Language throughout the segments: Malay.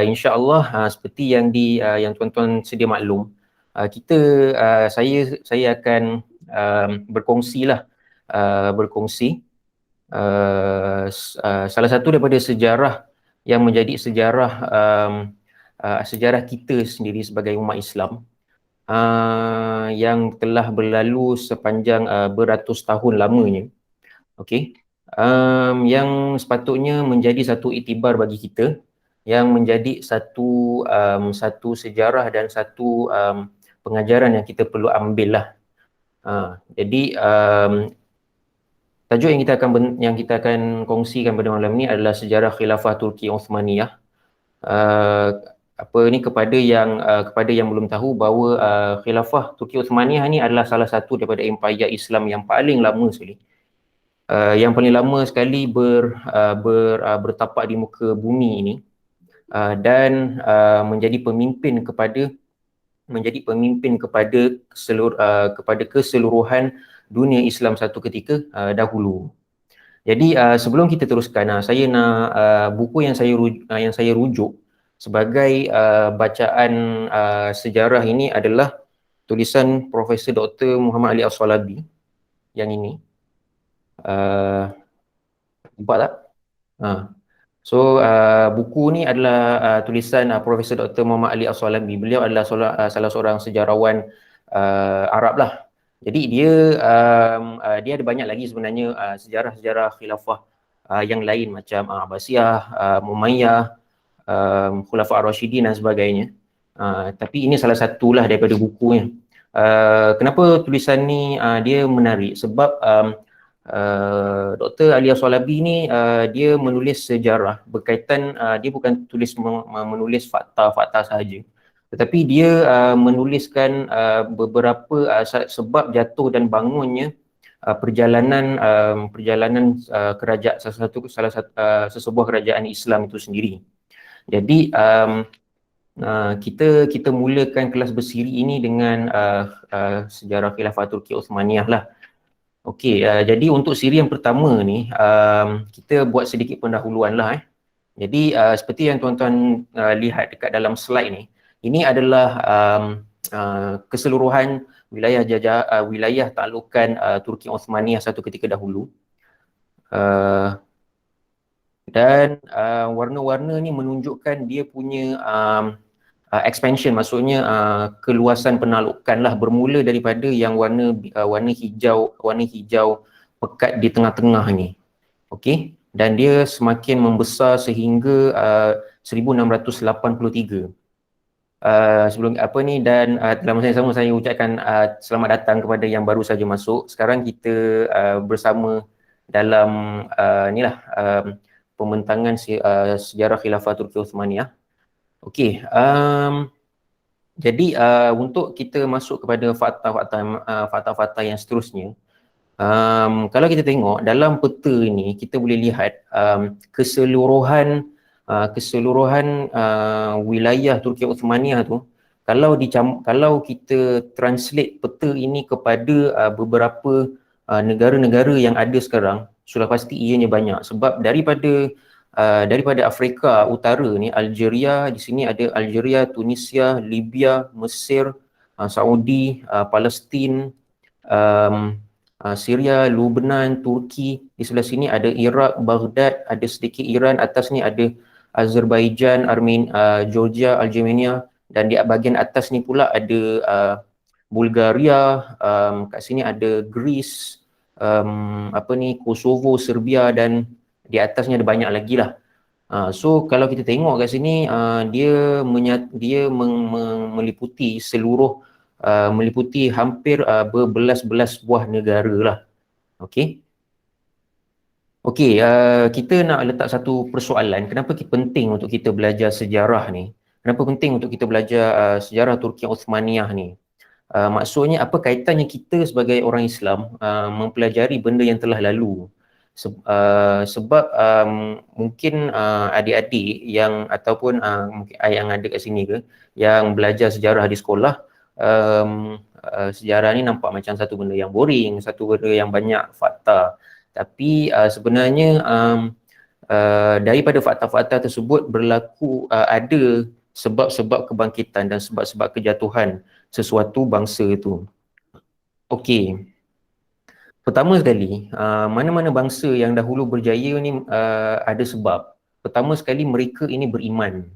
insya-Allah seperti yang tuan-tuan sedia maklum, saya akan berkongsi salah satu daripada sejarah yang menjadi sejarah kita sendiri sebagai umat Islam yang telah berlalu sepanjang beratus tahun lamanya. Okey. Yang sepatutnya menjadi satu iktibar bagi kita, yang menjadi satu sejarah dan satu pengajaran yang kita perlu ambil lah. Jadi tajuk yang kita akan kongsikan pada malam ni adalah sejarah khilafah Turki Uthmaniyah. Kepada yang belum tahu bahawa khilafah Turki Uthmaniyah ni adalah salah satu daripada empayar Islam yang paling lama sekali. Yang paling lama sekali bertapak di muka bumi ini, dan menjadi pemimpin kepada keseluruhan dunia Islam satu ketika dahulu. Jadi sebelum kita teruskan, saya nak buku yang saya rujuk sebagai bacaan sejarah ini adalah tulisan Profesor Dr. Muhammad Ali As-Salabi yang ini. Nampak tak? Buku ni adalah tulisan Profesor Dr. Muhammad Ali As-Salabi. Beliau adalah salah seorang sejarawan Arab lah. Jadi dia ada banyak lagi sebenarnya sejarah-sejarah khilafah yang lain macam Abbasiyah, Umayyah, Khulafa' Ar-Rasyidin dan sebagainya. Tapi ini salah satulah daripada bukunya. Kenapa tulisan ni dia menarik? Sebab Dr. Ali As-Salabi ni dia menulis sejarah berkaitan, dia bukan menulis fakta-fakta sahaja, tetapi dia menuliskan beberapa sebab jatuh dan bangunnya perjalanan sesebuah kerajaan Islam itu sendiri. Jadi kita mulakan kelas bersiri ini dengan sejarah khilafah Turki Uthmaniyah lah. Okey, jadi untuk siri yang pertama ni kita buat sedikit pendahuluan lah. Jadi seperti yang tuan-tuan lihat dekat dalam slide ni, ini adalah keseluruhan wilayah taklukan Turki Uthmaniyah satu ketika dahulu. Dan warna-warna ni menunjukkan dia punya expansion, maksudnya keluasan penaklukan lah, bermula daripada yang warna hijau pekat di tengah-tengah ni. Okey, dan dia semakin membesar sehingga 1683. Sebelum dan dalam masa yang sama saya ucapkan selamat datang kepada yang baru saja masuk. Sekarang kita bersama dalam pembentangan sejarah khilafah Turki Uthmaniyah. Okey, jadi untuk kita masuk kepada fakta-fakta yang seterusnya, kalau kita tengok dalam peta ini, kita boleh lihat keseluruhan wilayah Turki Uthmaniyah tu, kalau kita translate peta ini kepada beberapa negara-negara yang ada sekarang, sudah pasti ianya banyak. Sebab daripada Afrika Utara ni, Algeria, di sini ada Algeria, Tunisia, Libya, Mesir, Saudi, Palestin, Syria, Lebanon, Turki. Di sebelah sini ada Iraq, Baghdad, ada sedikit Iran, atas ni ada Azerbaijan, Georgia, Armenia, dan di bahagian atas ni pula ada Bulgaria, kat sini ada Greece, Kosovo, Serbia, dan di atasnya ada banyak lagi lah. So kalau kita tengok kat sini, dia meliputi hampir berbelas-belas buah negara lah. Okey. Kita nak letak satu persoalan, kenapa penting untuk kita belajar sejarah ni? Kenapa penting untuk kita belajar sejarah Turki Uthmaniyah ni? Maksudnya apa kaitannya kita sebagai orang Islam mempelajari benda yang telah lalu? Sebab mungkin adik-adik yang ataupun mungkin yang ada kat sini ke yang belajar sejarah di sekolah, sejarah ni nampak macam satu benda yang boring, satu benda yang banyak fakta. Tapi sebenarnya daripada fakta-fakta tersebut berlaku ada sebab-sebab kebangkitan dan sebab-sebab kejatuhan sesuatu bangsa itu. Okey. Pertama sekali, mana-mana bangsa yang dahulu berjaya ni ada sebab. Pertama sekali, mereka ini beriman.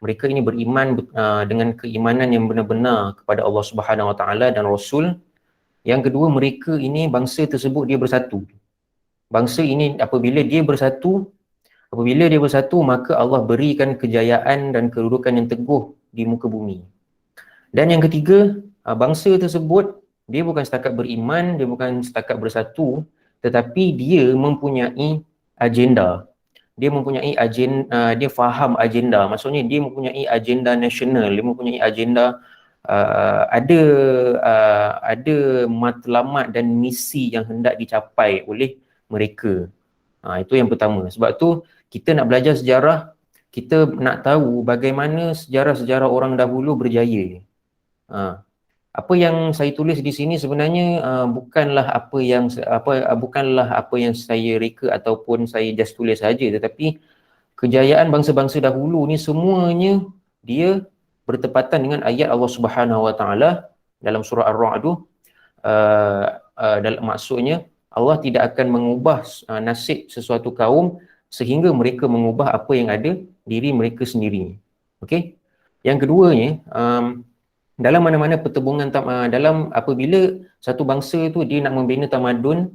Mereka ini beriman dengan keimanan yang benar-benar kepada Allah Subhanahu Wa Taala dan Rasul. Yang kedua, mereka ini bangsa tersebut dia bersatu. Bangsa ini apabila dia bersatu, maka Allah berikan kejayaan dan kedudukan yang teguh di muka bumi. Dan yang ketiga, bangsa tersebut dia bukan setakat beriman, dia bukan setakat bersatu, tetapi dia mempunyai agenda. Dia mempunyai agenda, dia faham agenda. Maksudnya dia mempunyai agenda nasional, dia mempunyai agenda ada matlamat dan misi yang hendak dicapai oleh mereka. Itu yang pertama. Sebab tu kita nak belajar sejarah, kita nak tahu bagaimana sejarah-sejarah orang dahulu berjaya. Apa yang saya tulis di sini sebenarnya bukanlah apa yang saya reka ataupun saya just tulis saja, tetapi kejayaan bangsa-bangsa dahulu ni semuanya dia bertepatan dengan ayat Allah Subhanahu Wa Taala dalam surah Ar-Ra'd. Dalam maksudnya Allah tidak akan mengubah nasib sesuatu kaum sehingga mereka mengubah apa yang ada diri mereka sendiri. Okey. Yang keduanya, dalam mana-mana pertembungan dalam apabila satu bangsa itu dia nak membina tamadun,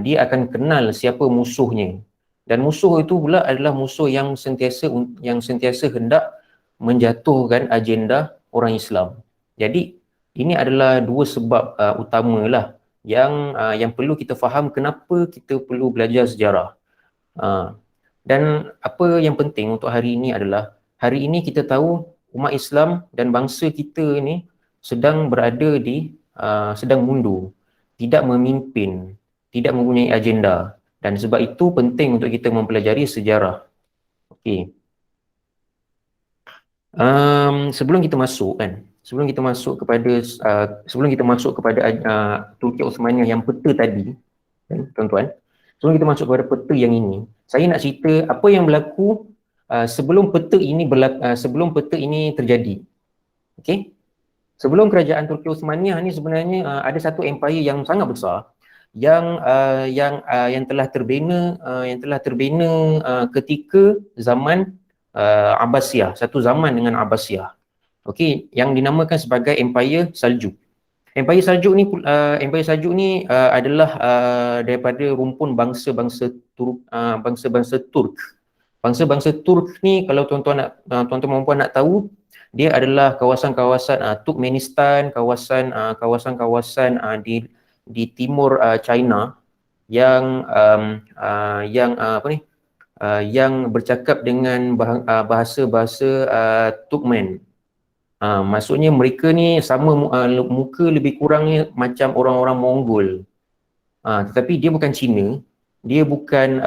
dia akan kenal siapa musuhnya. Dan musuh itu pula adalah musuh yang sentiasa hendak menjatuhkan agenda orang Islam. Jadi ini adalah dua sebab utamalah yang perlu kita faham kenapa kita perlu belajar sejarah. Dan apa yang penting untuk hari ini adalah hari ini kita tahu umat Islam dan bangsa kita ni sedang berada sedang mundur, tidak memimpin, tidak mempunyai agenda, dan sebab itu penting untuk kita mempelajari sejarah. Okey. Sebelum kita masuk kepada Turki Osmaniyah yang peta tadi, tuan-tuan, sebelum kita masuk kepada peta yang ini, saya nak cerita apa yang berlaku sebelum peta ini terjadi. Okey. Sebelum kerajaan Turki Osmaniyah ni sebenarnya ada satu empire yang sangat besar yang telah terbina ketika zaman Abbasiyah, satu zaman dengan Abbasiyah. Okey, yang dinamakan sebagai Empire Saljuk. Empire Saljuk ni adalah daripada rumpun bangsa-bangsa Turk. Bangsa-bangsa Turk ni, kalau tuan-tuan dan puan nak tahu, dia adalah kawasan-kawasan Turkmenistan, kawasan-kawasan di timur China yang bercakap dengan bahasa-bahasa Turkmen. Maksudnya mereka ni sama muka lebih kurangnya macam orang-orang Mongol. Tetapi dia bukan Cina. Dia bukan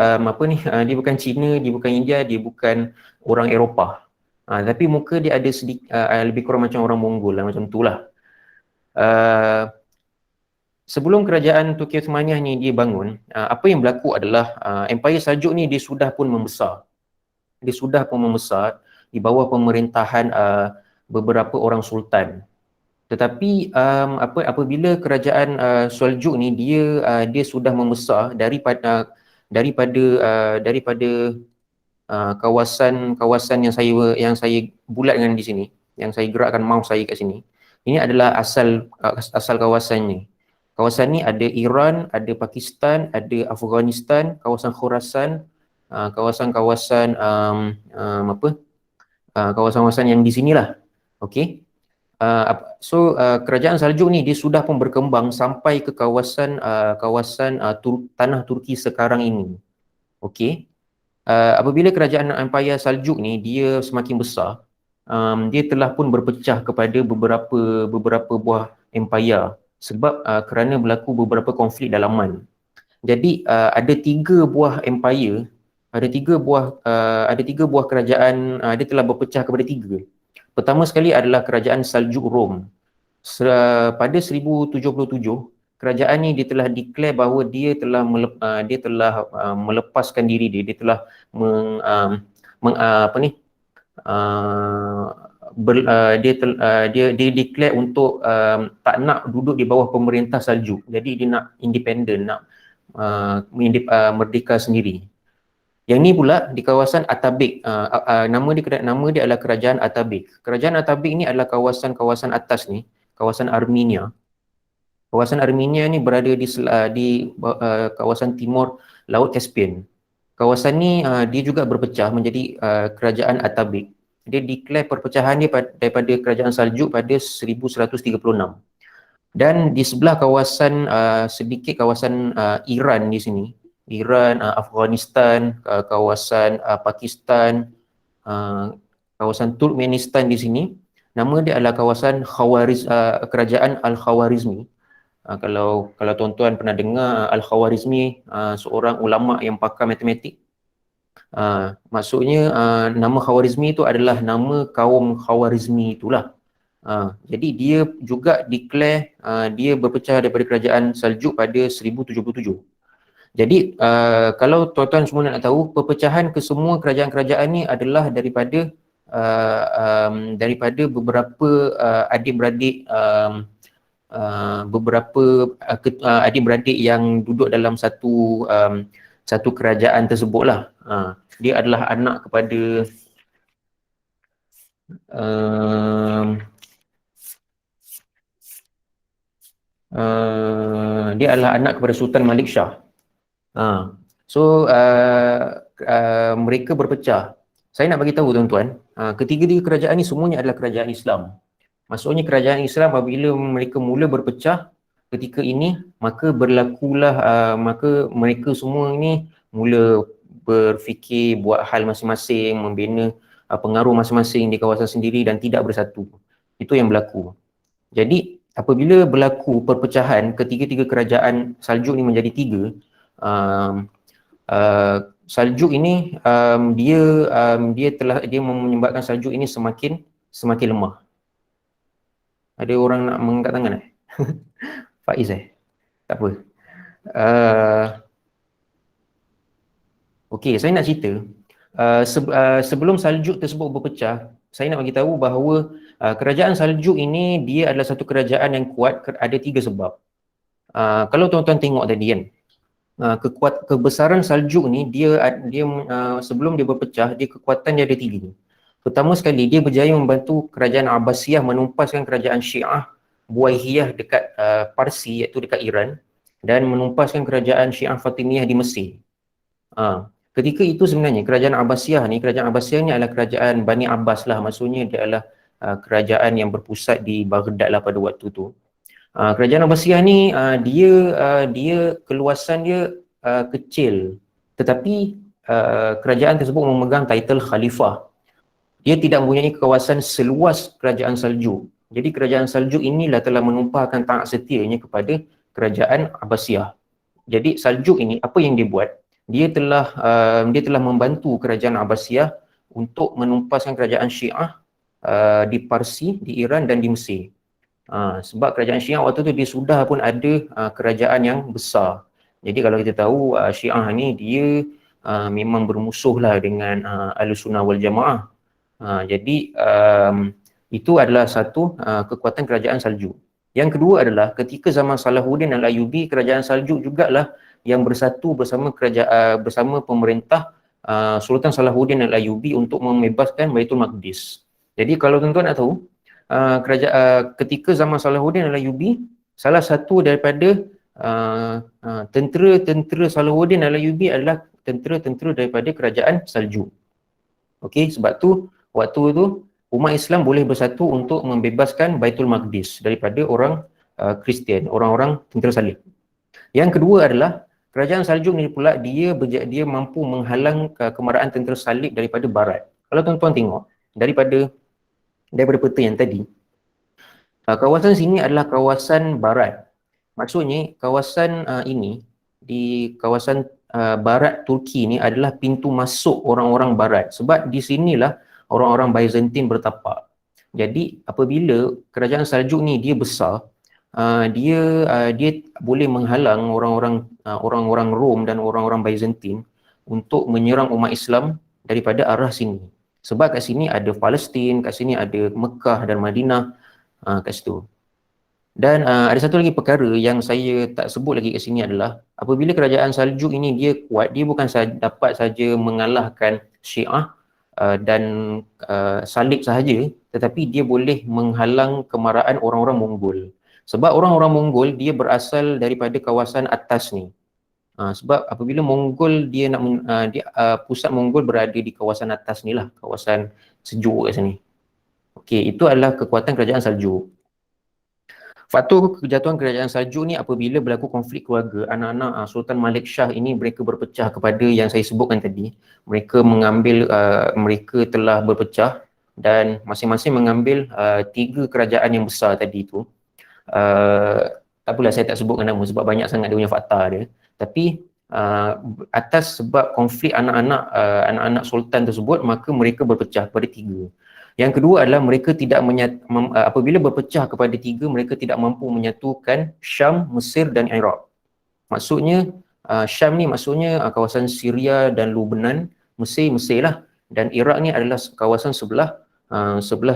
dia bukan Cina, dia bukan India, dia bukan orang Eropah. Tapi muka dia ada sedikit lebih kurang macam orang Mongol lah, macam itulah. Sebelum kerajaan Turki Osmaniyah ni dia bangun, apa yang berlaku adalah Empire Saljuk ni dia sudah pun membesar. Di bawah pemerintahan beberapa orang sultan. Tetapi apabila kerajaan Seljuk ni dia sudah membesar daripada kawasan yang saya bulatkan di sini, yang saya gerakkan mouse saya kat sini. Ini adalah asal kawasannya. Kawasan ni ada Iran, ada Pakistan, ada Afghanistan, kawasan Khurasan, kawasan-kawasan kawasan-kawasan yang di sinilah. Okey. Kerajaan Saljuk ni dia sudah pun berkembang sampai ke kawasan tanah Turki sekarang ini. Okey. Apabila kerajaan Empire Saljuk ni dia semakin besar, dia telah pun berpecah kepada beberapa buah empire sebab kerana berlaku beberapa konflik dalaman. Jadi ada tiga buah empire, ada tiga buah kerajaan, dia telah berpecah kepada tiga. Pertama sekali adalah kerajaan Saljuk Rom. Pada 1077 kerajaan ni dia telah declare bahawa dia telah melepaskan diri dia telah dia declare untuk tak nak duduk di bawah pemerintah Saljuk. Jadi dia nak independent, nak merdeka sendiri. Yang ni pula di kawasan Atabeg. Nama dia adalah Kerajaan Atabeg. Kerajaan Atabeg ni adalah kawasan atas ni, kawasan Armenia. Kawasan Armenia ni berada di kawasan timur Laut Caspian. Kawasan ni dia juga berpecah menjadi Kerajaan Atabeg. Dia declare perpecahan dia daripada Kerajaan Saljuk pada 1136. Dan di sebelah kawasan sedikit kawasan Iran di sini, Iran, Afghanistan, kawasan Pakistan, kawasan Turkmenistan di sini, nama dia adalah kawasan Kerajaan Al-Khawarizmi. Kalau tuan-tuan pernah dengar Al-Khawarizmi, seorang ulama yang pakar matematik. Maksudnya nama Khawarizmi itu adalah nama kaum Khawarizmi itulah. Jadi dia juga declare dia berpecah daripada Kerajaan Saljuk pada 1077. Jadi kalau tuan-tuan semua nak tahu, perpecahan kesemua kerajaan-kerajaan ni adalah daripada beberapa adik-beradik adik-beradik yang duduk dalam satu kerajaan tersebutlah. Dia adalah anak kepada dia adalah anak kepada Sultan Malik Shah. Mereka berpecah. Saya nak bagi tahu tuan-tuan, ketiga-tiga kerajaan ni semuanya adalah kerajaan Islam. Maksudnya kerajaan Islam apabila mereka mula berpecah ketika ini, maka maka mereka semua ni mula berfikir buat hal masing-masing, membina pengaruh masing-masing di kawasan sendiri dan tidak bersatu. Itu yang berlaku. Jadi apabila berlaku perpecahan ketiga-tiga kerajaan Saljuk ni menjadi tiga, Saljuk ini dia menyebabkan Saljuk ini semakin lemah. Ada orang nak mengangkat tangan Faiz tak apa. Okey, saya nak cerita sebelum Saljuk tersebut berpecah, saya nak bagi tahu bahawa kerajaan Saljuk ini dia adalah satu kerajaan yang kuat. Ada tiga sebab. Kalau tuan-tuan tengok tadi kan, kebesaran Saljuk ni dia sebelum dia berpecah, kekuatan dia ada tiga. Pertama sekali, dia berjaya membantu kerajaan Abbasiyah menumpaskan kerajaan Syiah Buaihiyah dekat Parsi, iaitu dekat Iran, dan menumpaskan kerajaan Syiah Fatimiyah di Mesir. Ketika itu sebenarnya kerajaan Abbasiyah ni adalah kerajaan Bani Abbas lah, maksudnya dia adalah kerajaan yang berpusat di Baghdad lah pada waktu tu. Kerajaan Abbasiyah ni dia keluasan dia kecil, tetapi kerajaan tersebut memegang title Khalifah. Dia tidak mempunyai kawasan seluas kerajaan Saljuk. Jadi kerajaan Saljuk inilah telah menumpahkan taat setianya kepada kerajaan Abbasiyah. Jadi Saljuk ini apa yang dia buat? Dia telah membantu kerajaan Abbasiyah untuk menumpaskan kerajaan Syiah di Parsi, di Iran dan di Mesir. Sebab kerajaan Syiah waktu tu dia sudah pun ada kerajaan yang besar. Jadi kalau kita tahu Syiah ni dia memang bermusuhlah dengan Ahlussunnah wal Jamaah. Jadi itu adalah satu kekuatan kerajaan Saljuk. Yang kedua adalah ketika zaman Salahuddin Al-Ayyubi, kerajaan Saljuk jugalah yang bersatu bersama pemerintah Sultan Salahuddin Al-Ayyubi untuk membebaskan Baitul Maqdis. Jadi kalau tuan-tuan nak tahu, ketika zaman Salahuddin Al-Ayyubi, salah satu daripada tentera Salahuddin Al-Ayyubi adalah tentera daripada kerajaan Saljuk. Okey, sebab tu waktu tu umat Islam boleh bersatu untuk membebaskan Baitul Maqdis daripada orang Kristian, orang-orang tentera salib. Yang kedua adalah kerajaan Saljuk ni pula dia mampu menghalang kemarahan tentera salib daripada barat. Kalau tuan-tuan tengok daripada peta yang tadi, kawasan sini adalah kawasan barat. Maksudnya kawasan ini di kawasan barat Turki ni adalah pintu masuk orang-orang barat, sebab di sinilah orang-orang Byzantine bertapak. Jadi apabila kerajaan Saljuk ni dia besar, dia boleh menghalang orang-orang Rom dan orang-orang Byzantine untuk menyerang umat Islam daripada arah sini. Sebab kat sini ada Palestin, kat sini ada Mekah dan Madinah, kat situ. Dan ada satu lagi perkara yang saya tak sebut lagi kat sini adalah apabila kerajaan Saljuk ini dia kuat, dia bukan dapat saja mengalahkan Syiah dan Salib sahaja, tetapi dia boleh menghalang kemarahan orang-orang Mongol. Sebab orang-orang Mongol dia berasal daripada kawasan atas ni. Sebab apabila Mongol dia nak pusat Mongol berada di kawasan atas ni lah, kawasan sejuk kat sini. Okey, itu adalah kekuatan kerajaan Saljuk. Faktor kejatuhan kerajaan Saljuk ni apabila berlaku konflik keluarga, anak-anak Sultan Malik Shah ini mereka berpecah kepada yang saya sebutkan tadi. Mereka telah berpecah dan masing-masing mengambil 3 kerajaan yang besar tadi tu. Tak apalah saya tak sebutkan nama sebab banyak sangat dia punya fakta dia. Tapi atas sebab konflik anak-anak sultan tersebut, maka mereka berpecah kepada 3. Yang kedua adalah mereka tidak apabila berpecah kepada 3, mereka tidak mampu menyatukan Syam, Mesir dan Iraq. Maksudnya Syam ni maksudnya kawasan Syria dan Lebanon, Mesir lah, dan Iraq ni adalah kawasan sebelah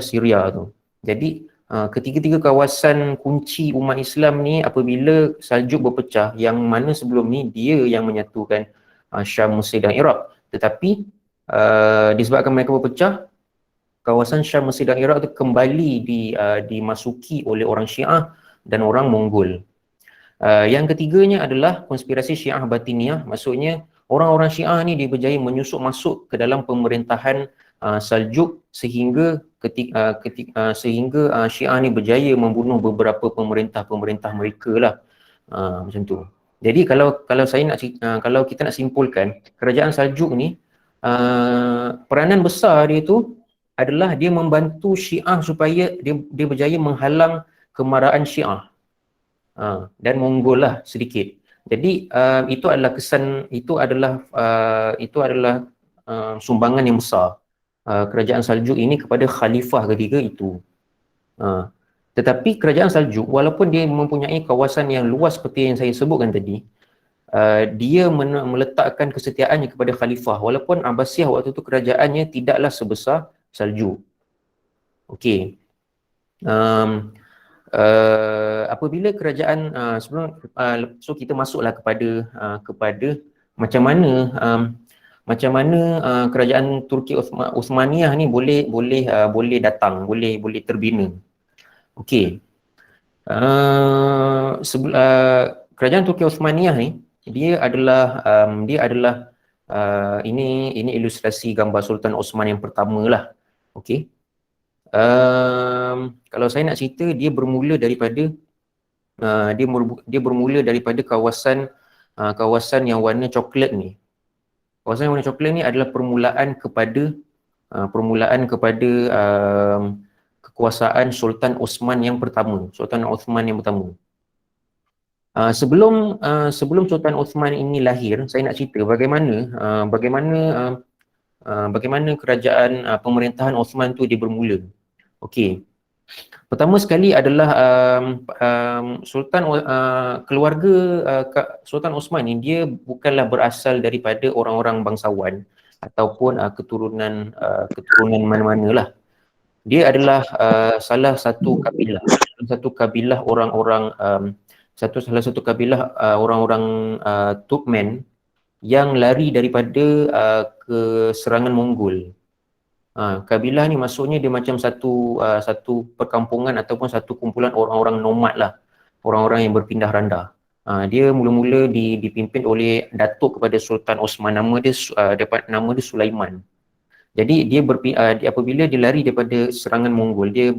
Syria tu. Jadi ketiga-tiga kawasan kunci umat Islam ni apabila Saljuk berpecah, yang mana sebelum ni dia yang menyatukan Syam, Mesir dan Iraq, tetapi disebabkan mereka berpecah, kawasan Syam, Mesir dan Iraq tu kembali dimasuki oleh orang Syiah dan orang Mongol. Yang ketiganya adalah konspirasi Syiah Batiniyah. Maksudnya orang-orang Syiah ni dia berjaya menyusup masuk ke dalam pemerintahan Saljuk sehingga Syiah ni berjaya membunuh beberapa pemerintah mereka lah. Macam tu. Jadi kalau kita nak simpulkan, kerajaan Saljuk ni peranan besar dia tu adalah dia membantu Syiah supaya dia berjaya menghalang kemarahan Syiah dan Mongol lah sedikit. Jadi itu adalah sumbangan yang besar kerajaan Saljuk ini kepada khalifah ketiga itu. Tetapi kerajaan Saljuk walaupun dia mempunyai kawasan yang luas seperti yang saya sebutkan tadi, dia meletakkan kesetiaannya kepada khalifah walaupun Abbasiyah waktu itu kerajaannya tidaklah sebesar Saljuk. Okey. Apabila kerajaan so kita masuklah kepada macam mana kerajaan Turki Uthmaniyah ni boleh datang, boleh terbina. Okey. Kerajaan Turki Uthmaniyah ni dia adalah ini ilustrasi gambar Sultan Osman yang pertama lah. Okey. Kalau saya nak cerita, dia bermula daripada kawasan yang warna coklat ni. Kawasan yang warna coklat ni adalah permulaan kepada kekuasaan Sultan Osman yang pertama. Sebelum Sultan Osman ini lahir, saya nak cerita bagaimana kerajaan pemerintahan Osman tu dia bermula. Okey. Pertama sekali adalah keluarga Sultan Osman ni dia bukanlah berasal daripada orang-orang bangsawan ataupun keturunan mana-mana lah. Dia adalah salah satu kabilah orang-orang Turkmen yang lari daripada keserangan Mongol. Kabilah ni maksudnya dia macam satu perkampungan ataupun satu kumpulan orang-orang nomad lah, orang-orang yang berpindah randa. Dia mula-mula dipimpin oleh datuk kepada Sultan Osman, nama dia Sulaiman. Jadi apabila dia lari daripada serangan Mongol, dia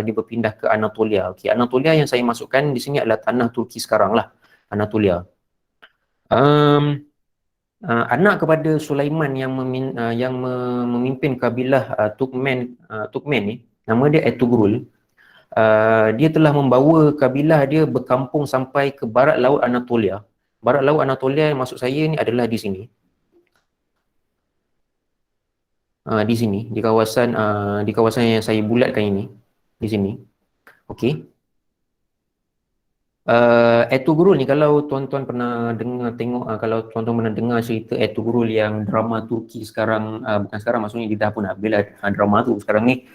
berpindah ke Anatolia. Okey, Anatolia yang saya masukkan di sini adalah tanah Turki sekarang lah, Anatolia. Anak kepada Sulaiman yang memimpin kabilah Turkmen ni, nama dia Ertugrul. Dia telah membawa kabilah dia berkampung sampai ke barat laut Anatolia. Barat laut Anatolia yang maksud saya ni adalah di sini. Di sini, di kawasan yang saya bulatkan ini, di sini. Okey. Ertugrul ni kalau tuan-tuan pernah dengar tengok, kalau tuan-tuan pernah dengar cerita Ertugrul yang drama Turki sekarang, bukan sekarang, maksudnya dia dah pun habis lah drama tu. Sekarang ni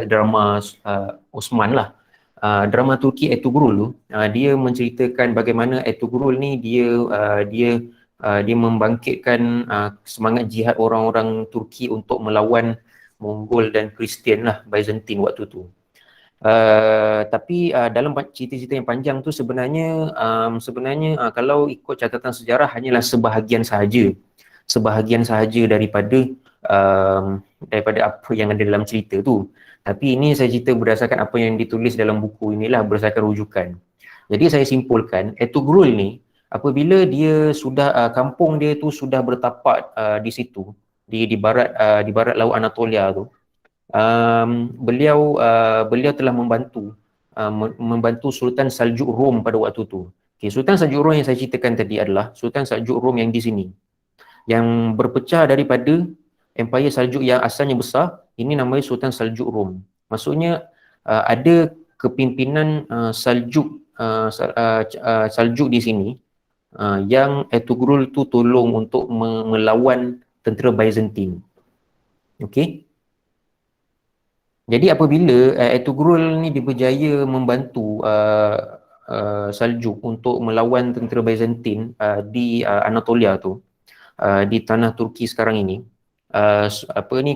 drama Osman lah. Drama Turki Ertugrul tu, dia menceritakan bagaimana Ertugrul ni dia membangkitkan semangat jihad orang-orang Turki untuk melawan Mongol dan Kristian lah, Byzantine waktu tu. Tapi dalam cerita-cerita yang panjang tu sebenarnya kalau ikut catatan sejarah hanyalah sebahagian sahaja daripada apa yang ada dalam cerita tu. Tapi ini saya cerita berdasarkan apa yang ditulis dalam buku inilah, berdasarkan rujukan. Jadi saya simpulkan, Ertugrul ni apabila dia sudah kampung dia tu sudah bertapak di situ, di barat laut Anatolia tu, beliau telah membantu Sultan Saljuk Rom pada waktu tu. Okay, Sultan Saljuk Rom yang saya ceritakan tadi adalah Sultan Saljuk Rom yang di sini, yang berpecah daripada Empire Saljuk yang asalnya besar. Ini namanya Sultan Saljuk Rom. Maksudnya ada kepimpinan Saljuk di sini, yang Ertugrul tu tolong untuk melawan tentera Byzantine. Okey. Jadi apabila Ertugrul ni dia berjaya membantu Saljuk untuk melawan tentera Byzantine di Anatolia tu, di tanah Turki sekarang ini,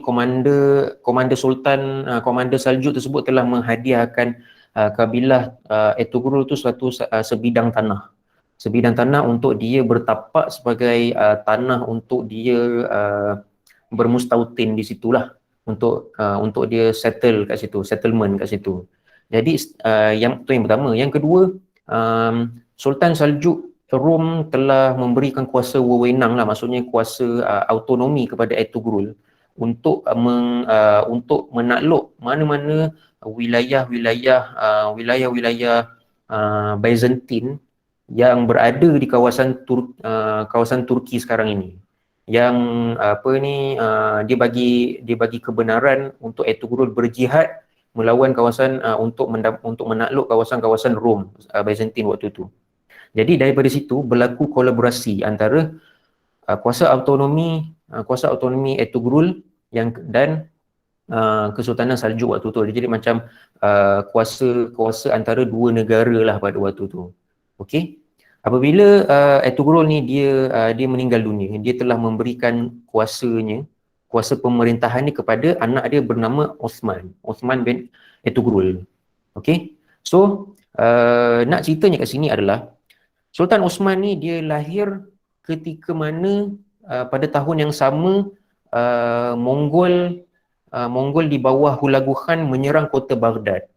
komander Sultan, komander Saljuk tersebut telah menghadiahkan kabilah Ertugrul tu sebidang tanah untuk dia bertapak sebagai tanah untuk dia bermustautin di situlah, untuk dia settlement kat situ. Jadi yang pertama. Yang kedua, Sultan Saljuk Rom telah memberikan kuasa wewenang lah, maksudnya kuasa autonomi kepada Ertugrul untuk menakluk mana-mana wilayah-wilayah Byzantine yang berada di kawasan Turki sekarang ini. Yang dia bagi kebenaran untuk Ertugrul berjihad melawan kawasan untuk menakluk kawasan-kawasan Rom, Byzantine waktu itu. Jadi daripada situ berlaku kolaborasi antara kuasa autonomi Ertugrul dan Kesultanan Saljuk waktu tu. Jadi macam kuasa antara dua negara lah pada waktu tu. Okey. Apabila Ertugrul ni dia meninggal dunia, dia telah memberikan kuasa pemerintahan ni kepada anak dia bernama Osman bin Ertugrul. Okey. So nak ceritanya kat sini adalah Sultan Osman ni dia lahir ketika mana pada tahun yang sama Mongol di bawah Hulagu Khan menyerang kota Baghdad.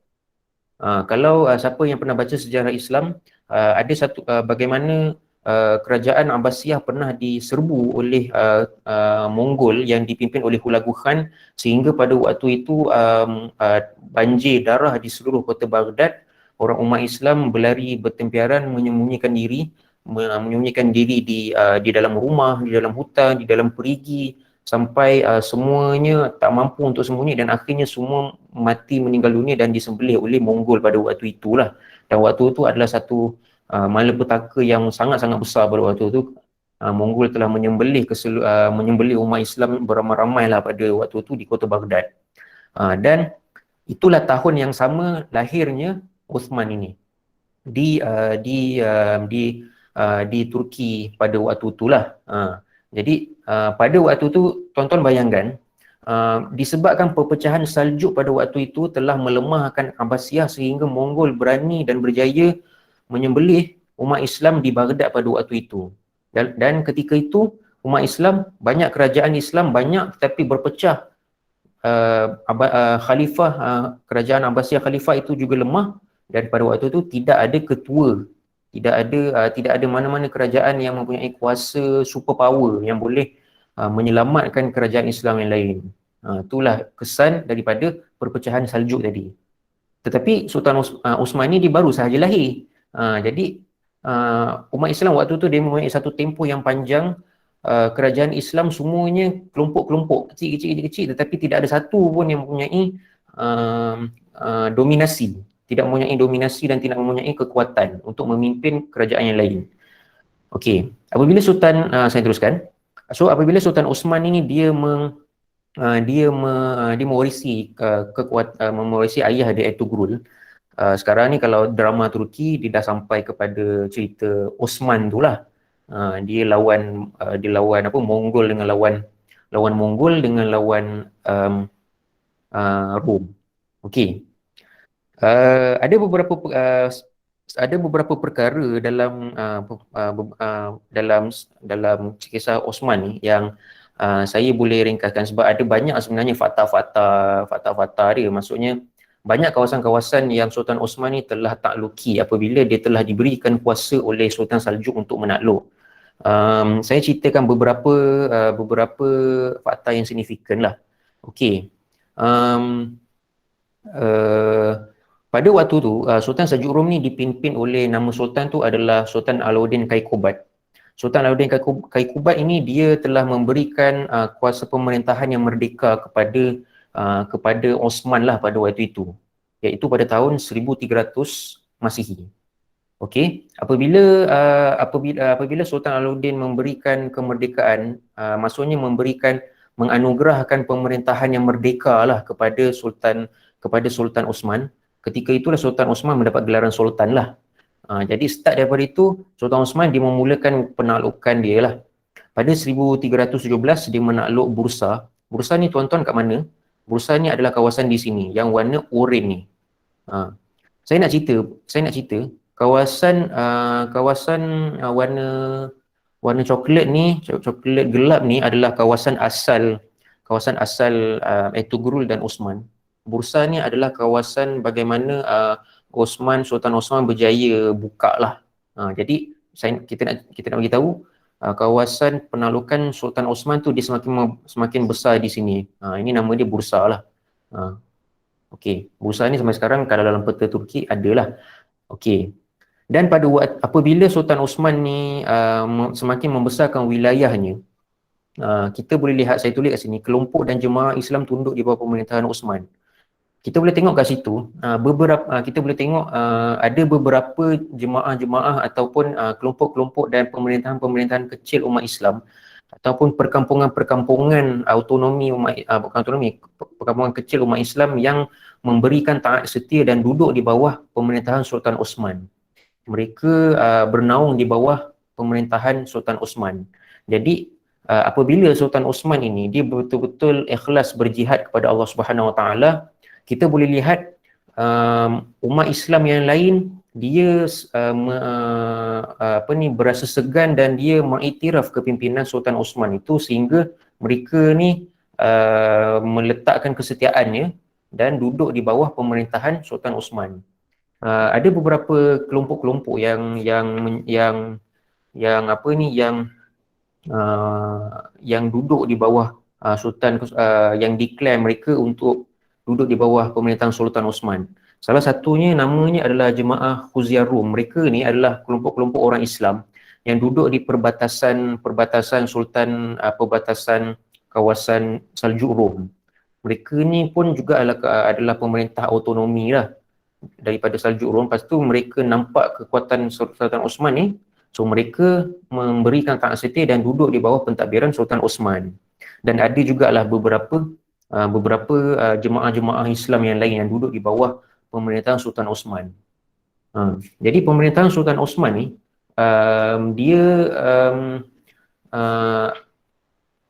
Kalau siapa yang pernah baca sejarah Islam, ada bagaimana kerajaan Abbasiyah pernah diserbu oleh Mongol yang dipimpin oleh Hulagu Khan, sehingga pada waktu itu banjir darah di seluruh kota Baghdad. Orang umat Islam berlari bertempiaran, menyembunyikan diri di dalam rumah, di dalam hutan, di dalam perigi, sampai semuanya tak mampu untuk sembunyi dan akhirnya semua mati, meninggal dunia dan disembelih oleh Mongol pada waktu itulah. Dan waktu itu adalah satu malapetaka yang sangat-sangat besar pada waktu itu. Mongol telah menyembelih umat Islam beramai-ramai lah pada waktu itu di kota Baghdad. Dan itulah tahun yang sama lahirnya Osman ini di Turki pada waktu itulah. Jadi pada waktu itu tuan-tuan bayangkan, disebabkan perpecahan Saljuk pada waktu itu telah melemahkan Abbasiyah sehingga Mongol berani dan berjaya menyembelih umat Islam di Baghdad pada waktu itu. Dan ketika itu umat Islam, banyak kerajaan Islam banyak tetapi berpecah. Kerajaan Abbasiyah Khalifah itu juga lemah, dan pada waktu itu tidak ada ketua, tidak ada mana-mana kerajaan yang mempunyai kuasa super power yang boleh menyelamatkan kerajaan Islam yang lain. Itulah kesan daripada perpecahan Saljuk tadi. Tetapi Sultan Osman ni dia baru sahaja lahir. Jadi umat Islam waktu tu dia mempunyai satu tempoh yang panjang. Kerajaan Islam semuanya kelompok kecil, tetapi tidak ada satu pun yang mempunyai dominasi. tidak mempunyai dominasi dan tidak mempunyai kekuatan untuk memimpin kerajaan yang lain. Okey, apabila Sultan saya teruskan. So apabila Sultan Osman ini dia mewarisi mewarisi ayah dia Ertugrul. Sekarang ni kalau drama Turki dia dah sampai kepada cerita Osman tu lah. Dia lawan apa Mongol dengan lawan Mongol dengan lawan Rom. Okey. Ada beberapa perkara dalam kisah Osman ni yang saya boleh ringkaskan sebab ada banyak sebenarnya fakta-fakta dia. Maksudnya banyak kawasan-kawasan yang Sultan Osman ni telah takluki apabila dia telah diberikan kuasa oleh Sultan Saljuk untuk menakluk. Saya ceritakan beberapa fakta yang signifikan lah. Okey. Pada waktu tu Sultan Seljuk Rom ni dipimpin oleh nama sultan tu adalah Sultan Alauddin Kaykubat. Sultan Alauddin Kaykubat ini dia telah memberikan kuasa pemerintahan yang merdeka kepada Osman lah pada waktu itu, iaitu pada tahun 1300 Masihi. Okey, apabila Sultan Alauddin memberikan kemerdekaan, maksudnya menganugerahkan pemerintahan yang merdeka lah kepada Sultan Osman. Ketika itulah Sultan Osman mendapat gelaran sultan lah. Jadi start daripada itu Sultan Osman dia memulakan penaklukan dia lah. Pada 1317 dia menakluk Bursa. Bursa ni tuan-tuan kat mana? Bursa ni adalah kawasan di sini yang warna oranye ni. Saya nak cerita kawasan warna coklat ni, coklat gelap ni adalah kawasan asal Ertugrul dan Osman. Bursa ni adalah kawasan bagaimana Sultan Osman berjaya buka lah. Jadi kita nak bagi tahu kawasan penaklukan Sultan Osman tu dia semakin besar di sini. Ini nama dia Bursa lah. Okey, Bursa ni sampai sekarang kalau dalam peta Turki adalah. Okey. Dan apabila Sultan Osman ni semakin membesarkan wilayahnya, kita boleh lihat, saya tulis kat sini, kelompok dan jemaah Islam tunduk di bawah pemerintahan Osman. Kita boleh tengok kat situ, kita boleh tengok ada beberapa jemaah-jemaah ataupun kelompok-kelompok dan pemerintahan-pemerintahan kecil umat Islam ataupun perkampungan perkampungan kecil umat Islam yang memberikan taat setia dan duduk di bawah pemerintahan Sultan Osman. Mereka bernaung di bawah pemerintahan Sultan Osman. Jadi apabila Sultan Osman ini dia betul-betul ikhlas berjihad kepada Allah Subhanahu Wa Taala, kita boleh lihat umat Islam yang lain dia berasa segan dan dia mengiktiraf kepimpinan Sultan Osman itu sehingga mereka ni meletakkan kesetiaannya dan duduk di bawah pemerintahan Sultan Osman. Ada beberapa kelompok-kelompok yang duduk di bawah Sultan yang declare mereka untuk duduk di bawah pemerintahan Sultan Osman. Salah satunya namanya adalah Jemaah Khuziarum. Mereka ni adalah kelompok-kelompok orang Islam yang duduk di perbatasan kawasan Saljuk Rom. Mereka ni pun juga adalah pemerintah autonomi lah daripada Saljuk Rom. Lepas tu mereka nampak kekuatan Sultan Osman ni, so mereka memberikan taat setia dan duduk di bawah pentadbiran Sultan Osman. Dan ada jugalah beberapa jemaah-jemaah Islam yang lain yang duduk di bawah pemerintahan Sultan Osman. Jadi pemerintahan Sultan Osman ni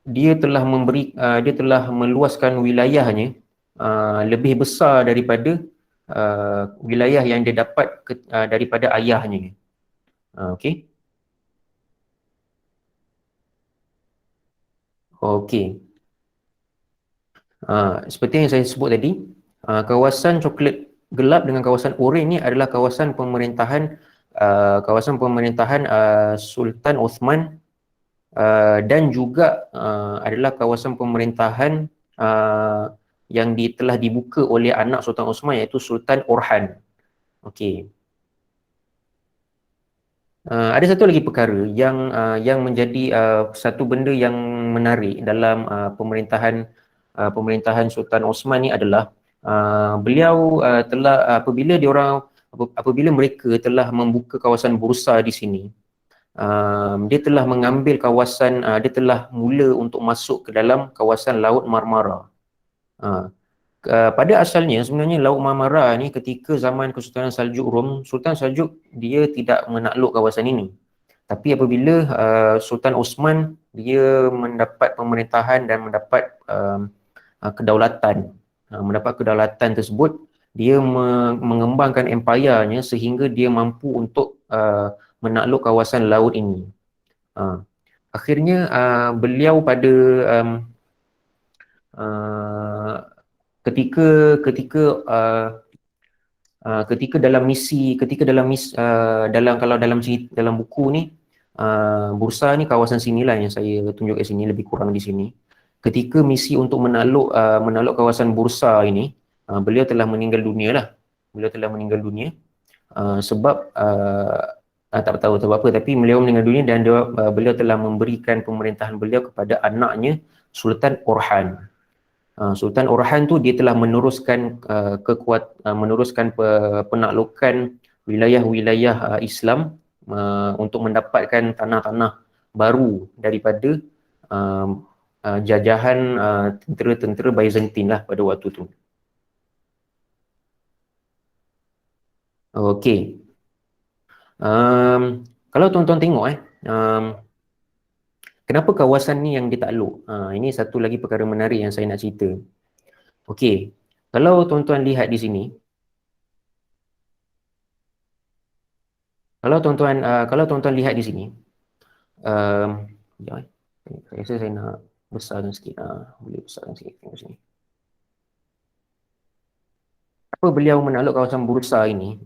dia telah meluaskan wilayahnya lebih besar daripada wilayah yang dia dapat daripada ayahnya. Okey. Seperti yang saya sebut tadi, kawasan coklat gelap dengan kawasan oranye ni adalah kawasan pemerintahan Sultan Osman dan juga adalah kawasan pemerintahan yang telah dibuka oleh anak Sultan Osman iaitu Sultan Orhan. Okey. Ada satu lagi perkara yang menjadi satu benda yang menarik dalam pemerintahan Sultan Osman ni adalah Beliau telah apabila mereka telah membuka kawasan bursa di sini, dia telah mengambil kawasan, dia telah mula untuk masuk ke dalam kawasan Laut Marmara. Pada asalnya sebenarnya Laut Marmara ni ketika zaman Kesultanan Saljuk Rom, Sultan Saljuk dia tidak menakluk kawasan ini. Tapi apabila Sultan Osman dia mendapat pemerintahan dan mendapat kedaulatan tersebut, dia mengembangkan empayanya sehingga dia mampu untuk menakluk kawasan laut ini. Akhirnya beliau pada ketika dalam misi dalam buku ni, bursa ni kawasan sinilah yang saya tunjuk kat sini, lebih kurang di sini. Ketika misi untuk menakluk kawasan bursa ini, beliau telah meninggal dunia sebab tak tahu sebab apa, tapi beliau meninggal dunia dan beliau telah memberikan pemerintahan beliau kepada anaknya Sultan Orhan. Sultan Orhan tu dia telah meneruskan penaklukan wilayah-wilayah Islam untuk mendapatkan tanah-tanah baru daripada jajahan tentera-tentera Byzantine lah pada waktu tu. Okey. Kalau tuan-tuan tengok kenapa kawasan ni yang ditakluk? Ini satu lagi perkara menarik yang saya nak cerita. Okey. Kalau tuan-tuan lihat di sini, kalau tuan-tuan lihat di sini, sekejap, saya rasa saya nak besarkan sikit. Boleh besarkan sikit tengok sini. Apa beliau menakluk kawasan bursa ini?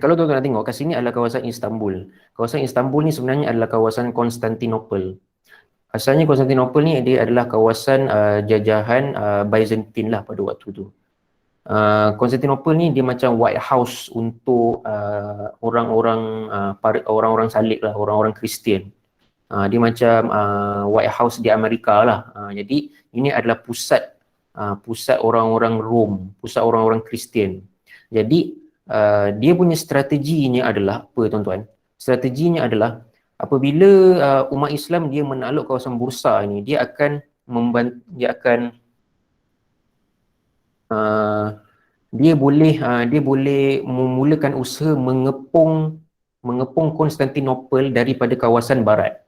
Kalau tuan-tuan nak tengok, kat sini adalah kawasan Istanbul. Kawasan Istanbul ni sebenarnya adalah kawasan Konstantinopel. Asalnya Konstantinopel ni dia adalah kawasan jajahan Byzantine lah pada waktu tu. Konstantinopel ni dia macam White House untuk orang-orang salib lah, orang-orang Kristian. Dia macam White House di Amerika lah. Jadi ini adalah pusat orang-orang Rom, pusat orang-orang Kristian. Jadi dia punya strateginya adalah apa tuan-tuan? Strateginya adalah apabila umat Islam dia menakluk kawasan bursa ini, dia akan dia boleh memulakan usaha mengepung Konstantinopel daripada kawasan barat.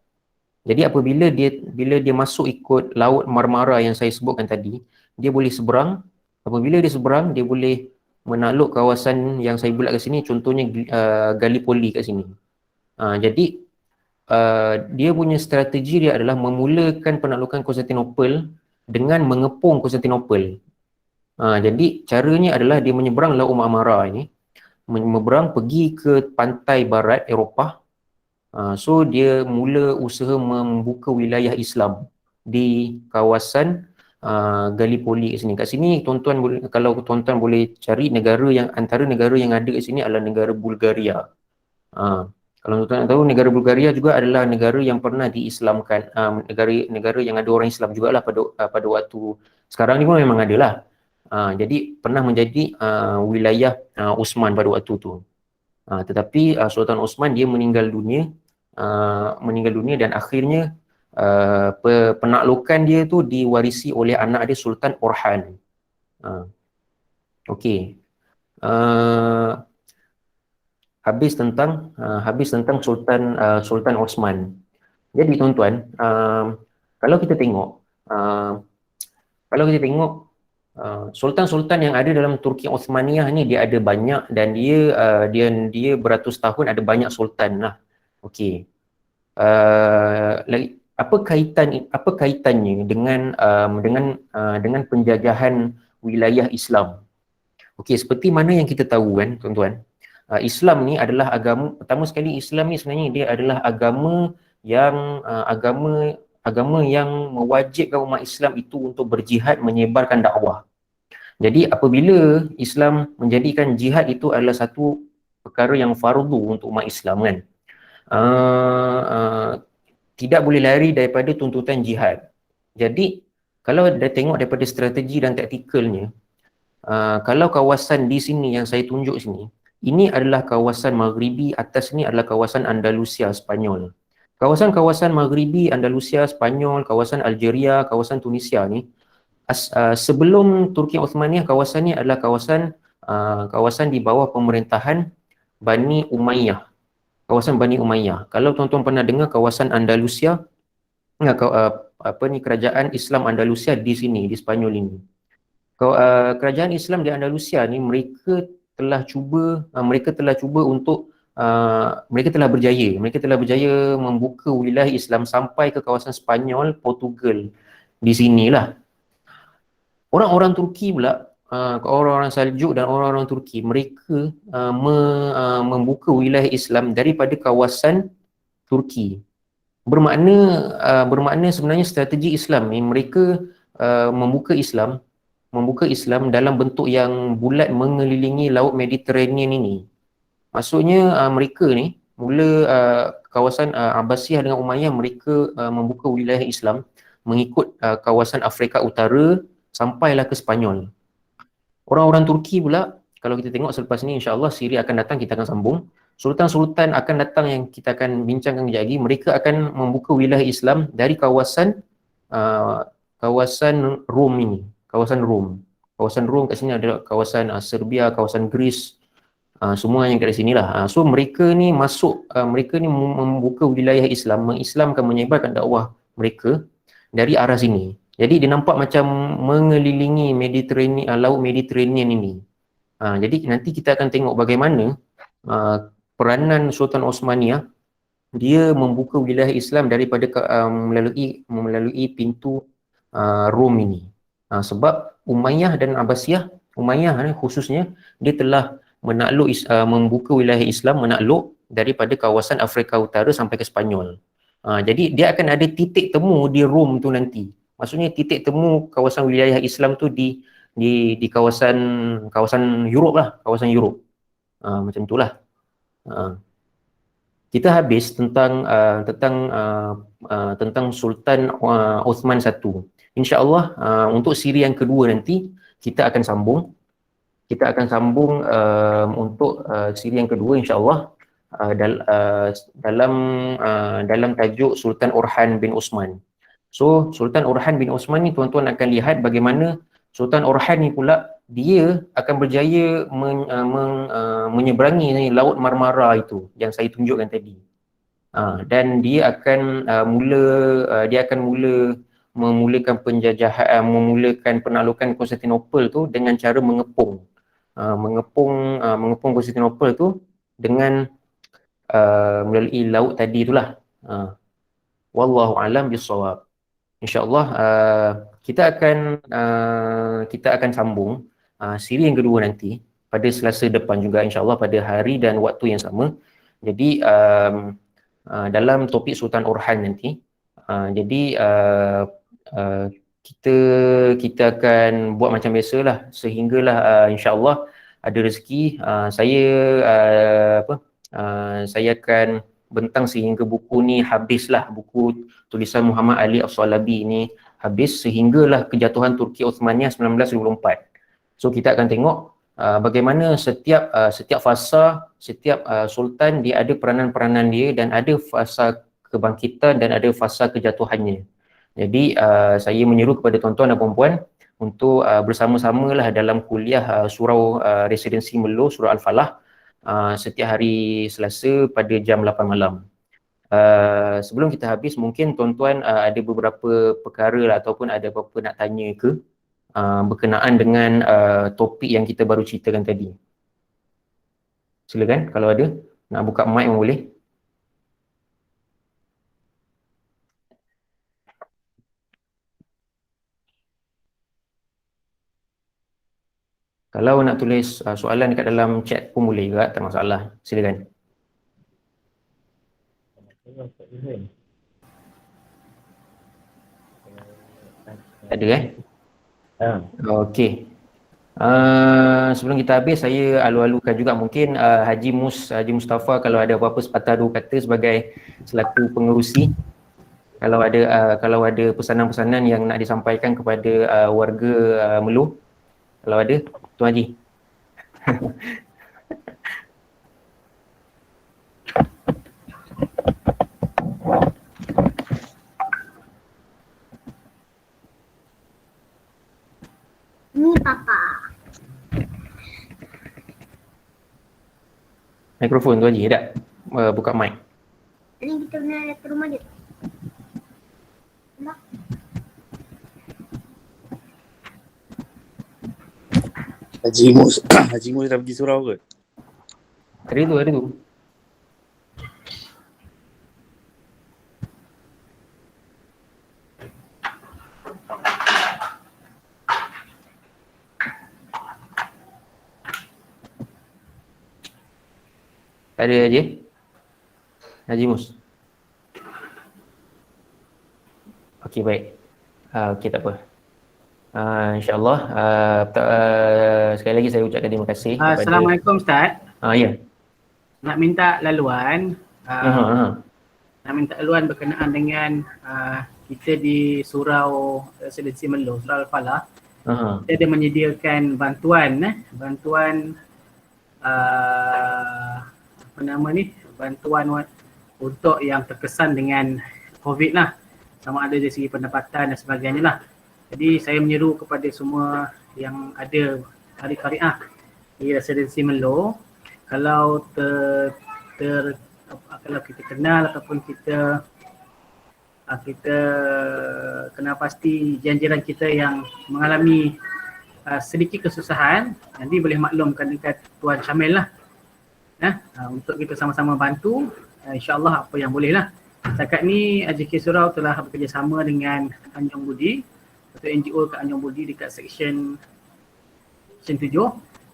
Jadi apabila dia masuk ikut Laut Marmara yang saya sebutkan tadi, dia boleh seberang. Apabila dia seberang, dia boleh menakluk kawasan yang saya bulat kat sini, contohnya Gallipoli kat sini. Jadi dia punya strategi dia adalah memulakan penaklukan Konstantinopel dengan mengepung Konstantinopel. Jadi caranya adalah dia menyeberang Laut Marmara ini, menyeberang pergi ke pantai barat Eropah. So dia mula usaha membuka wilayah Islam di kawasan Gallipoli kat sini. Kat sini tuan-tuan, kalau tuan-tuan boleh cari antara negara yang ada kat sini adalah negara Bulgaria. Kalau tuan-tuan tahu, negara Bulgaria juga adalah negara yang pernah diislamkan, negara yang ada orang Islam jugalah pada waktu sekarang ni pun memang ada lah. Jadi pernah menjadi wilayah Osman pada waktu tu. Tetapi Sultan Osman dia meninggal dunia dan akhirnya penaklukan dia tu diwarisi oleh anak dia Sultan Orhan. Okey. Habis tentang Sultan Osman. Jadi tuan-tuan, kalau kita tengok sultan-sultan yang ada dalam Turki Osmaniyah ni dia ada banyak dan dia beratus tahun ada banyak sultan lah. Okey. Apa kaitannya dengan penjajahan wilayah Islam? Okey, seperti mana yang kita tahu kan tuan-tuan, Islam ni adalah agama, pertama sekali Islam ni sebenarnya dia adalah agama yang mewajibkan umat Islam itu untuk berjihad menyebarkan dakwah. Jadi apabila Islam menjadikan jihad itu adalah satu perkara yang fardu untuk umat Islam kan, tidak boleh lari daripada tuntutan jihad. Jadi kalau dah tengok daripada strategi dan taktikalnya, Kalau kawasan di sini yang saya tunjuk sini, ini adalah kawasan Maghribi, atas ni adalah kawasan Andalusia, Spanyol. Kawasan-kawasan Maghribi, Andalusia, Spanyol, kawasan Algeria, kawasan Tunisia ni, sebelum Turki Osmaniyah, kawasan ni adalah kawasan di bawah pemerintahan Bani Umayyah. Kawasan Bani Umayyah. Kalau tuan-tuan pernah dengar kawasan Andalusia, kerajaan Islam Andalusia di sini, di Spanyol ini. Kerajaan Islam di Andalusia ni mereka telah cuba untuk mereka telah berjaya membuka wilayah Islam sampai ke kawasan Spanyol, Portugal di sinilah. Orang-orang Turki pula, orang-orang Saljuk dan orang-orang Turki, mereka membuka wilayah Islam daripada kawasan Turki. Bermakna sebenarnya strategi Islam ni mereka membuka Islam dalam bentuk yang bulat mengelilingi Laut Mediterranean ini. Maksudnya mereka ni kawasan Abbasiyah dengan Umayyah, mereka membuka wilayah Islam mengikut kawasan Afrika Utara sampailah ke Spanyol. Orang-orang Turki pula, kalau kita tengok selepas ni insya-Allah siri akan datang, kita akan sambung. Sultan-sultan akan datang yang kita akan bincangkan kejap lagi. Mereka akan membuka wilayah Islam dari kawasan Rom ini. Kawasan Rom kat sini adalah kawasan Serbia, kawasan Greece, semua yang kat sini lah. So mereka ni membuka wilayah Islam, mengislamkan, menyebarkan dakwah mereka dari arah sini. Jadi dia nampak macam mengelilingi Laut Mediterranean ini. Jadi nanti kita akan tengok bagaimana peranan Sultan Osmaniyah, dia membuka wilayah Islam daripada melalui pintu Rom ini. Sebab Umayyah dan Abbasiyah, Umayyah khususnya, dia telah membuka wilayah Islam, menakluk daripada kawasan Afrika Utara sampai ke Spanyol. Jadi dia akan ada titik temu di Rom tu nanti. Maksudnya titik temu kawasan wilayah Islam tu di kawasan Europe lah, kawasan Europe. Macam itulah. Kita habis tentang Sultan Osman I. InsyaAllah untuk siri yang kedua nanti kita akan sambung. Untuk siri yang kedua insyaAllah dalam tajuk Sultan Orhan bin Osman. So Sultan Orhan bin Osman ni tuan-tuan akan lihat bagaimana Sultan Orhan ni pula dia akan berjaya menyeberangi Laut Marmara itu yang saya tunjukkan tadi. Dan dia akan memulakan penjajahan, memulakan penaklukan Konstantinopel tu dengan cara mengepung Konstantinopel tu dengan melalui laut tadi itulah. Wallahu alam bissawab. InsyaAllah kita akan sambung siri yang kedua nanti pada Selasa depan juga insyaAllah, pada hari dan waktu yang sama. Jadi dalam topik Sultan Orhan nanti, kita akan buat macam biasalah sehinggalah insyaAllah ada rezeki. Saya akan bentang sehingga buku ni habislah, buku tulisan Muhammad Ali As-Salabi ni habis sehinggalah kejatuhan Turki Osmaniyah 1924. So kita akan tengok bagaimana setiap fasa, setiap sultan dia ada peranan-peranan dia, dan ada fasa kebangkitan dan ada fasa kejatuhannya. Jadi saya menyeru kepada tuan-tuan dan puan-puan untuk bersama-samalah dalam kuliah surau residensi Melo, surau Al-Falah, setiap hari Selasa pada jam 8 malam. Sebelum kita habis, mungkin tuan-tuan ada beberapa perkara lah, ataupun ada apa-apa nak tanya ke berkenaan dengan topik yang kita baru ceritakan tadi. Silakan kalau ada, nak buka mic pun boleh. Kalau nak tulis soalan dekat dalam chat pun boleh juga, tak masalah. Silakan. Tak ada Okey. Sebelum kita habis, saya alu-alukan juga mungkin Haji Mustafa kalau ada apa-apa sepatah dua kata sebagai selaku pengerusi, kalau ada pesanan-pesanan yang nak disampaikan kepada warga Melo, kalau ada, Tuan Haji. Ni Papa. Mikrofon Tuan Haji tak? Buka mic. Ini kita pernah ke rumah dia. Haji Mus Haji Mus dah pergi surau ke? Ada tu, ada tu. Ada Haji? Haji Mus. Okey, baik. Okey, tak apa. InsyaAllah. Sekali lagi saya ucapkan terima kasih kepada... Assalamualaikum Ustaz. Ya. Nak minta laluan. Nak minta laluan berkenaan dengan kita di Surau Residensi Melo, Surau Al-Falah. Kita ada menyediakan bantuan apa nama ni? Bantuan untuk yang terkesan dengan COVID lah. Sama ada dari segi pendapatan dan sebagainya lah. Jadi saya menyeru kepada semua yang ada karya di Residensi Melo, kalau kalau kita kenal ataupun kita kenal pasti jiran-jiran kita yang mengalami sedikit kesusahan, nanti boleh maklumkan dekat Tuan Syamil lah. Untuk kita sama-sama bantu, insyaAllah apa yang boleh lah. Setakat ni AJK Surau telah bekerjasama dengan Anjung Budi atau NGO kat Anjung Budi dekat Seksyen 7,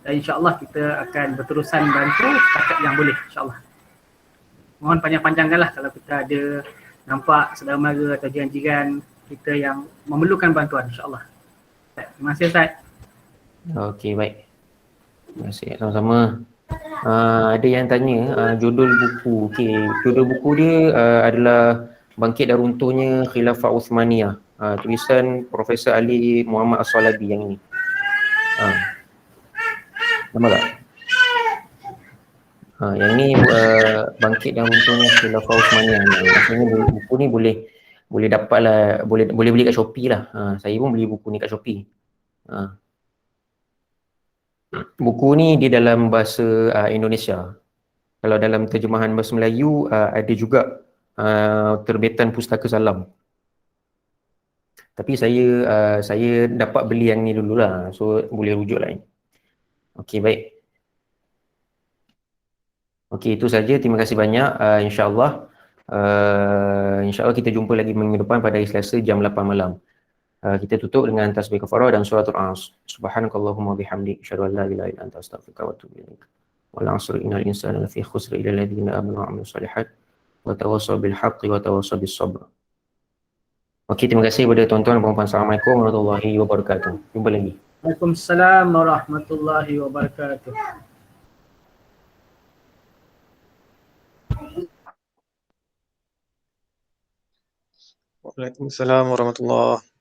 dan insyaAllah kita akan berterusan bantu setakat yang boleh, insyaAllah. Mohon panjang-panjangkanlah kalau kita ada nampak saudara mara atau jiran-jiran kita yang memerlukan bantuan, insyaAllah. Terima kasih Ustaz. Okey, baik. Terima kasih sama-sama. Ada yang tanya judul buku. Okey, judul buku dia adalah Bangkit dan Runtuhnya Khilafah Uthmaniyah. Tulisan Profesor Ali Muhammad As-Salabi yang ini. Nampak tak? Yang ni Bangkit dan Runtuhnya Khilafah Uthmaniyah. Maksudnya buku ni boleh dapat lah, boleh beli kat Shopee lah. Saya pun beli buku ni kat Shopee. Buku ni di dalam bahasa Indonesia. Kalau dalam terjemahan bahasa Melayu ada juga terbitan Pustaka Salam. Tapi saya dapat beli yang ni dululah, so boleh rujuk lah. Okey, baik. Okey, itu saja. Terima kasih banyak. InsyaAllah kita jumpa lagi minggu depan pada hari Selasa jam 8 malam. Kita tutup dengan tasbih kafarah dan suratul As. Subhanakallahumma bihamdik, asyhadu an la ilaha illa anta, astaghfiruka wa atubu ilaik. Wal 'asri innal insana lafi khusr illa alladziina aamanu wa 'amilus shalihat wa tawassaw bil haqqi wa tawassaw bis sabr. Okey, terima kasih kepada tuan-tuan dan puan-puan. Assalamualaikum warahmatullahi wabarakatuh. Jumpa lagi. Waalaikumsalam warahmatullahi wabarakatuh. Waalaikumsalam warahmatullahi